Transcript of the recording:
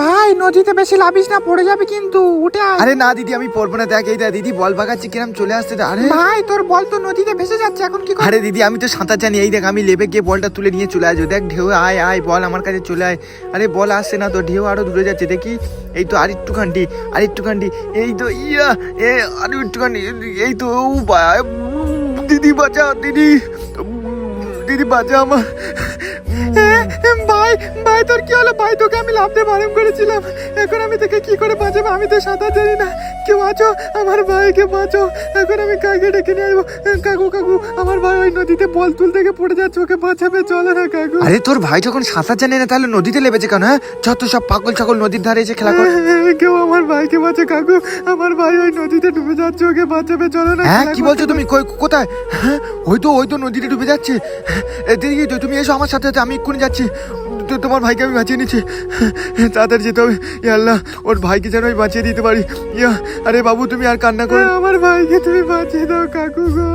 ভাই নদীতে বেশি লাভিস না, পড়ে যাবে কিন্তু, উঠে আয়। আরে না দিদি আমি পড়বো না, দেখ এই দেখ দিদি বল ভাগাচ্ছি কিরম চলে আসছে। আরে ভাই তোর বল তো নদীতে ভেসে যাচ্ছে, এখন কি আরে দিদি আমি তো সাঁতার জানি, এই দেখ আমি লেবে গিয়ে বলটা তুলে নিয়ে চলে আসবো। দেখ ঢেউ আয় আয়, বল আমার কাছে চলে আয়। আরে বল আসছে না তো, ঢেউ আরো দূরে যাচ্ছে দেখি। এই তো আরেকটুখানি, এই তো ইয়া এ আরেকটুখানি, এই তো দিদি বাঁচা, দিদি বাঁচা আমার। ভাই ভাই তোর কি হলো ভাই? তোকে আমি লাফতে বারণ করেছিলাম, এখন আমি তোকে কি করে বাঁচাবো? আমি তো সাঁতার জানি না। কেউ আছো, আমার ভাইকে বাঁচো। এখন আমি কাকে ডেকে নিয়ে আসবো? কাকু আমার ভাই ওই নদীতে বল তুলতে গিয়ে পড়ে যাচ্ছে, ওকে বাঁচাবে, চলো না কাকু। আরে তোর ভাই যখন সাঁতার জানে না তাহলে নদীতে লেবেছে কেন? হ্যাঁ যত সব পাগল ছাগল নদীর ধারে এসে খেলা করে। কেউ আমার ভাইকে বাঁচে কাকু, আমার ভাই ওই নদীতে ডুবে যাচ্ছে, ওকে বাঁচাবে, চলো না। হ্যাঁ কি বলছো তুমি? কোথায়? হ্যাঁ ওই তো নদীতে ডুবে যাচ্ছে। দিদি তুমি এসো আমার সাথে, আমি এক্ষুনি যাচ্ছি। তোমার ভাইকে আমি বাঁচিয়ে নিচ্ছি, তাড়াতাড়ি যেতে হবে। ইয়া আল্লাহ, ওর ভাইকে যেন আমি বাঁচিয়ে দিতে পারি। ইয়া আরে বাবু তুমি আর কান্না করো, আমার ভাইকে তুমি বাঁচিয়ে দাও কাকু গো।